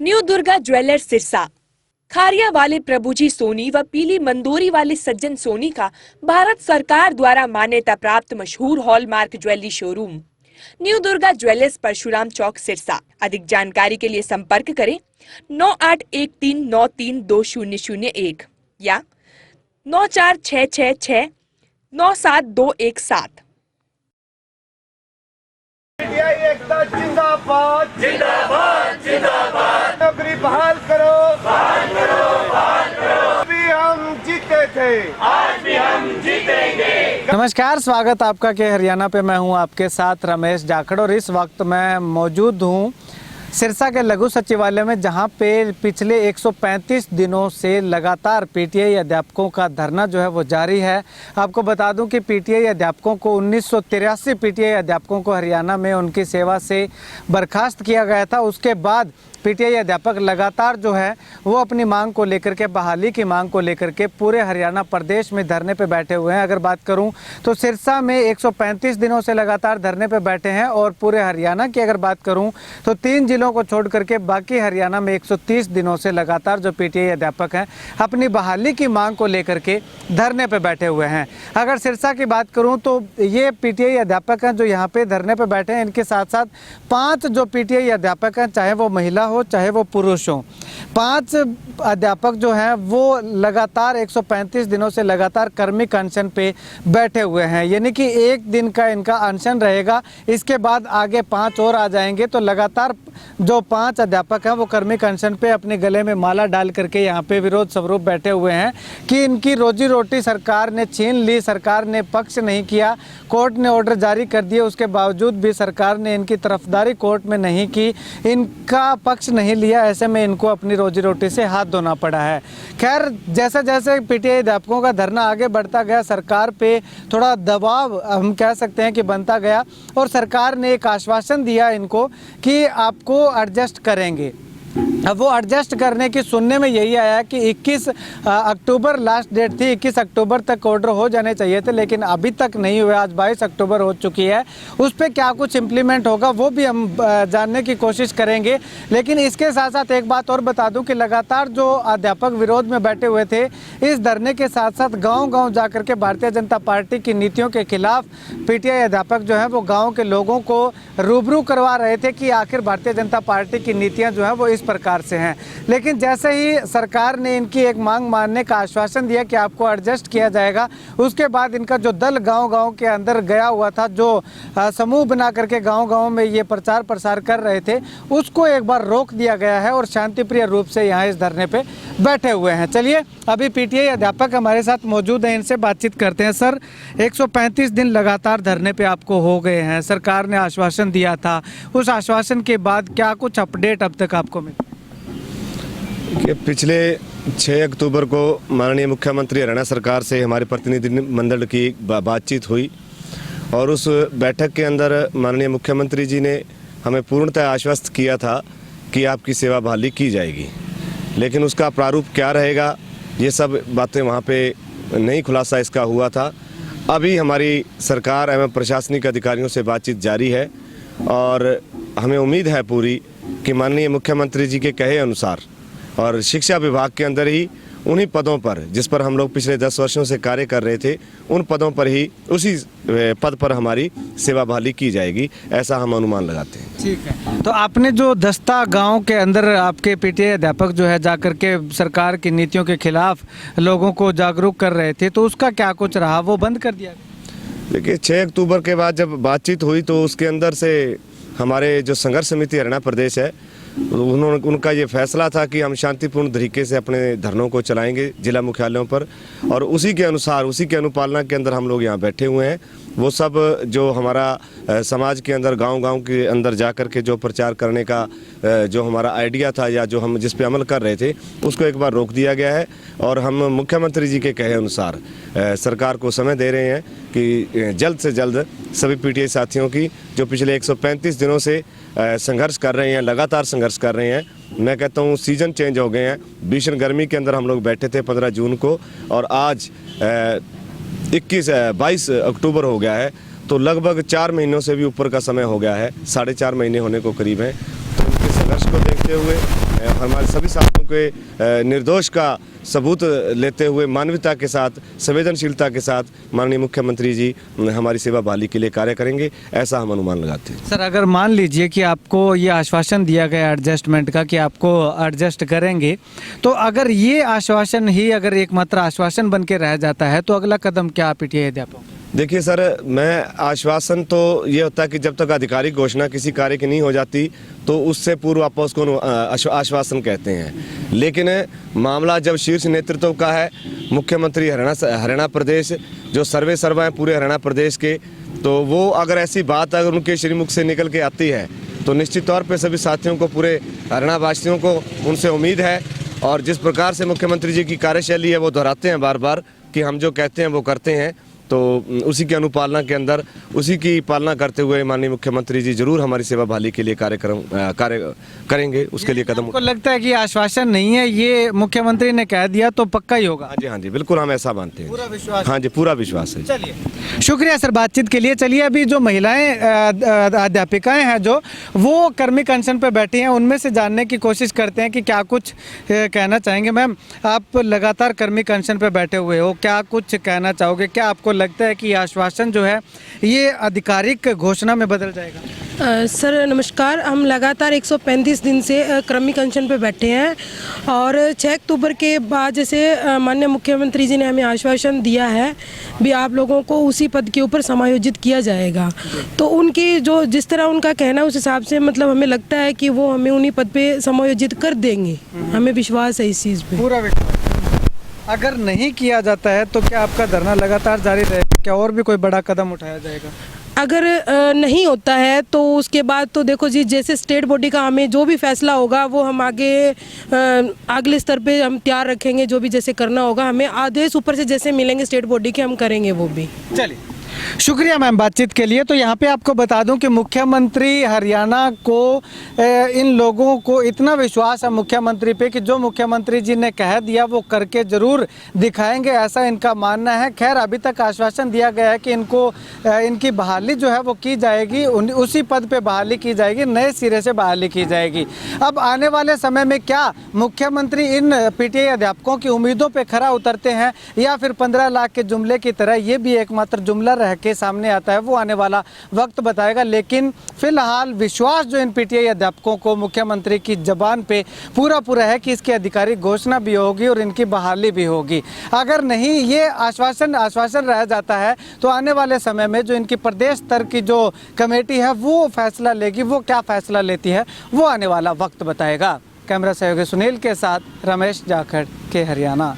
New Durga jewellers Sirsa. Khariya वाले प्रभुजी सोनी व पीली मंदोरी वाले सज्जन सोनी का भारत सरकार द्वारा मान्यता प्राप्त मशहूर hallmark jewellery showroom new Durga jewellers Parshuram Chowk Sirsa. अधिक जानकारी के लिए संपर्क करें 9813932001 या 9466697217। एकता जिंदाबाद जिंदाबाद जिंदाबाद। नौकरी बहाल करो बहाल करो बहाल करो। अभी हम जीते थे, आज भी हम जीतेंगे। नमस्कार, स्वागत आपका के हरियाणा पे। मैं हूं आपके साथ रमेश जाखड़ और इस वक्त मैं मौजूद हूं सिरसा के लघु सचिवालय में, जहां पे पिछले 135 दिनों से लगातार पीटीआई अध्यापकों का धरना जो है वो जारी है। आपको बता दूं कि पीटीआई अध्यापकों को 1983 पीटीआई अध्यापकों को हरियाणा में उनकी सेवा से बर्खास्त किया गया था। उसके बाद पीटीआई अध्यापक लगातार जो है वो अपनी मांग को लेकर के, बहाली की मांग को लेकर के पूरे हरियाणा प्रदेश में धरने पे बैठे हुए हैं। अगर बात करूं तो सिरसा में 135 दिनों से लगातार धरने पे बैठे हैं और पूरे हरियाणा की अगर बात करूं तो 3 जिलों को छोड़ करके बाकी हरियाणा में 130 दिनों से लगातार जो पीटीआई अध्यापक हैं अपनी बहाली की मांग को लेकर के धरने पर बैठे हुए हैं। अगर सिरसा की बात करूँ तो ये पीटीआई अध्यापक हैं जो यहाँ पे धरने पर बैठे हैं। इनके साथ साथ 5 जो पीटीआई अध्यापक हैं, चाहे वो महिला हो चाहे वो पुरुष हो, 5 अध्यापक जो हैं वो लगातार 135 दिनों से लगातार कर्मिक अनशन पे बैठे हुए हैं। यानी कि एक दिन का इनका अनशन रहेगा, इसके बाद आगे 5 और आ जाएंगे। तो लगातार जो 5 अध्यापक हैं वो कर्मिक अनशन पे अपने गले में माला डाल करके यहाँ पे विरोध स्वरूप बैठे हुए हैं कि इनकी रोजी रोटी सरकार ने छीन ली। सरकार ने पक्ष नहीं किया, कोर्ट ने ऑर्डर जारी कर दिए, उसके बावजूद भी सरकार ने इनकी तरफदारी कोर्ट में नहीं की, इनका पक्ष नहीं लिया। ऐसे में इनको अपनी रोजी रोटी से हाथ धोना पड़ा है। खैर, जैसे जैसे पीटीआई अध्यापकों का धरना आगे बढ़ता गया, सरकार पे थोड़ा दबाव हम कह सकते हैं कि बनता गया और सरकार ने एक आश्वासन दिया इनको कि आपको एडजस्ट करेंगे। अब वो एडजस्ट करने की सुनने में यही आया कि 21 अक्टूबर लास्ट डेट थी, 21 अक्टूबर तक ऑर्डर हो जाने चाहिए थे, लेकिन अभी तक नहीं हुए। आज 22 अक्टूबर हो चुकी है। उस पर क्या कुछ इम्प्लीमेंट होगा वो भी हम जानने की कोशिश करेंगे। लेकिन इसके साथ साथ एक बात और बता दूं कि लगातार जो अध्यापक विरोध में बैठे हुए थे, इस धरने के साथ साथ गाँव-गाँव जा कर के भारतीय जनता पार्टी की नीतियों के खिलाफ पीटीआई अध्यापक जो है वो गाँव के लोगों को रूबरू करवा रहे थे कि आखिर भारतीय जनता पार्टी की नीतियाँ जो हैं वो इस प्रकार से हैं। लेकिन जैसे ही सरकार ने इनकी एक मांग मानने का आश्वासन दिया कि आपको एडजस्ट किया जाएगा, उसके बाद इनका जो दल गांव-गांव के अंदर गया हुआ था, जो समूह बना करके गांव-गांव में ये प्रचार प्रसार कर रहे थे, उसको एक बार रोक दिया गया है और शांतिप्रिय रूप से यहाँ इस धरने पे बैठे हुए हैं। चलिए, अभी पीटीआई अध्यापक हमारे साथ मौजूद हैं, इनसे बातचीत करते हैं। सर, 135 दिन लगातार धरने पे आपको हो गए हैं, सरकार ने आश्वासन दिया था, उस आश्वासन के बाद क्या कुछ अपडेट अब तक आपको मिला? कि पिछले 6 अक्टूबर को माननीय मुख्यमंत्री हरियाणा सरकार से हमारे प्रतिनिधिमंडल की बातचीत हुई और उस बैठक के अंदर माननीय मुख्यमंत्री जी ने हमें पूर्णतः आश्वस्त किया था कि आपकी सेवा बहाली की जाएगी। लेकिन उसका प्रारूप क्या रहेगा, ये सब बातें वहाँ पे नहीं खुलासा इसका हुआ था। अभी हमारी सरकार एवं प्रशासनिक अधिकारियों से बातचीत जारी है और हमें उम्मीद है पूरी कि माननीय मुख्यमंत्री जी के कहे अनुसार और शिक्षा विभाग के अंदर ही उन्हीं पदों पर जिस पर हम लोग पिछले 10 वर्षों से कार्य कर रहे थे, उन पदों पर ही उसी पद पर हमारी सेवा बहाली की जाएगी, ऐसा हम अनुमान लगाते हैं। ठीक है, तो आपने जो दस्ता गांव के अंदर आपके पीटीआई अध्यापक जो है जाकर के सरकार की नीतियों के खिलाफ लोगों को जागरूक कर रहे थे, तो उसका क्या कुछ रहा? वो बंद कर दिया? देखिए, 6 अक्टूबर के बाद जब बातचीत हुई तो उसके अंदर से हमारे जो संघर्ष समिति हरियाणा प्रदेश है, उनका ये फैसला था कि हम शांतिपूर्ण तरीके से अपने धरनों को चलाएंगे जिला मुख्यालयों पर और उसी के अनुसार, उसी के अनुपालना के अंदर हम लोग यहाँ बैठे हुए हैं। वो सब जो हमारा समाज के अंदर, गांव-गांव के अंदर जा कर के जो प्रचार करने का जो हमारा आइडिया था या जो हम जिस पे अमल कर रहे थे, उसको एक बार रोक दिया गया है और हम मुख्यमंत्री जी के कहे अनुसार सरकार को समय दे रहे हैं कि जल्द से जल्द सभी पीटीआई साथियों की जो पिछले 135 दिनों से संघर्ष कर रहे हैं, लगातार संघर्ष कर रहे हैं। मैं कहता हूँ सीज़न चेंज हो गए हैं। भीषण गर्मी के अंदर हम लोग बैठे थे 15 जून को और आज 22 अक्टूबर हो गया है, तो लगभग 4 महीनों से भी ऊपर का समय हो गया है, 4.5 महीने होने को करीब है। तो उनके संघर्ष को देखते हुए हमारे सभी साथियों के निर्दोष का सबूत लेते हुए मानवता के साथ, संवेदनशीलता के साथ माननीय मुख्यमंत्री जी हमारी सेवा बहाली के लिए कार्य करेंगे, ऐसा हम अनुमान लगाते हैं। सर, अगर मान लीजिए कि आपको ये आश्वासन दिया गया एडजस्टमेंट का कि आपको एडजस्ट करेंगे, तो अगर ये आश्वासन ही अगर एकमात्र आश्वासन बन के रह जाता है तो अगला कदम क्या पीटीआई अध्यापक? देखिए सर, मैं आश्वासन तो ये होता है कि जब तक आधिकारिक घोषणा किसी कार्य की नहीं हो जाती तो उससे पूर्व आप उसको आश्वासन कहते हैं। लेकिन मामला जब शीर्ष नेतृत्व का है, मुख्यमंत्री हरियाणा प्रदेश जो सर्वे सर्वा है पूरे हरियाणा प्रदेश के, तो वो अगर ऐसी बात अगर उनके श्रीमुख से निकल के आती है तो निश्चित तौर पे सभी साथियों को, पूरे हरियाणा वासियों को उनसे उम्मीद है। और जिस प्रकार से मुख्यमंत्री जी की कार्यशैली है वो दोहराते हैं बार बार कि हम जो कहते हैं वो करते हैं, तो उसी की अनुपालना के अंदर, उसी की पालना करते हुए माननीय मुख्यमंत्री जी जरूर हमारी सेवा बहाली के लिए कार्य करेंगे। उसके लिए कदम आपको लगता है कि आश्वासन नहीं है, ये मुख्यमंत्री ने कह दिया तो पक्का ही होगा? हाँ जी, बिल्कुल हम ऐसा मानते हैं। पूरा विश्वास? हाँ जी, पूरा विश्वास है। चलिए, शुक्रिया सर बातचीत के लिए। चलिए, अभी जो महिलाएं अध्यापिकाएं हैं जो वो कर्मिक अनशन पे बैठी हैं, उनमें से जानने की कोशिश करते हैं कि क्या कुछ कहना चाहेंगे। मैम, आप लगातार कर्मिक अनशन पे बैठे हुए हो, क्या कुछ कहना चाहोगे? क्या आपको लगता है कि आश्वासन जो है ये आधिकारिक घोषणा में बदल जाएगा? सर नमस्कार, हम लगातार 135 दिन से क्रमिक अनशन पे बैठे हैं और 6 अक्टूबर के बाद जैसे माननीय मुख्यमंत्री जी ने हमें आश्वासन दिया है भी आप लोगों को उसी पद के ऊपर समायोजित किया जाएगा, तो उनकी जो जिस तरह उनका कहना है उस हिसाब से मतलब हमें लगता है कि वो हमें उन्हीं पद पे समायोजित कर देंगे। हमें विश्वास है इस चीज़ पे, पूरा विश्वास। अगर नहीं किया जाता है तो क्या आपका धरना लगातार जारी रहेगा? क्या और भी कोई बड़ा कदम उठाया जाएगा? अगर नहीं होता है तो उसके बाद तो देखो जी, जैसे स्टेट बॉडी का हमें जो भी फैसला होगा वो हम आगे अगले स्तर पे हम तैयार रखेंगे। जो भी जैसे करना होगा, हमें आदेश ऊपर से जैसे मिलेंगे स्टेट बॉडी के, हम करेंगे वो भी। चलिए, शुक्रिया मैम बातचीत के लिए। तो यहाँ पे आपको बता दूं कि मुख्यमंत्री हरियाणा को इन लोगों को इतना विश्वास है मुख्यमंत्री पे कि जो मुख्यमंत्री जी ने कह दिया वो करके ज़रूर दिखाएंगे, ऐसा इनका मानना है। खैर, अभी तक आश्वासन दिया गया है कि इनको इनकी बहाली जो है वो की जाएगी, उसी पद पे बहाली की जाएगी, नए सिरे से बहाली की जाएगी। अब आने वाले समय में क्या मुख्यमंत्री इन पीटीआई अध्यापकों की उम्मीदों पर खरा उतरते हैं या फिर 15 लाख के जुमले की तरह ये भी एकमात्र जुमला रह के सामने आता है, वो आने वाला वक्त बताएगा। लेकिन फिलहाल विश्वास जो इन पीटीआई अध्यापकों को मुख्यमंत्री की जबान पे पूरा है कि इसकी आधिकारिक घोषणा भी होगी और इनकी बहाली भी होगी। अगर नहीं ये आश्वासन रह जाता है तो आने वाले समय में जो इनकी प्रदेश स्तर की जो कमेटी है वो फैसला लेगी। वो क्या फैसला लेती है वो आने वाला वक्त बताएगा। कैमरा सहयोगी सुनील के साथ रमेश जाखड़ के हरियाणा।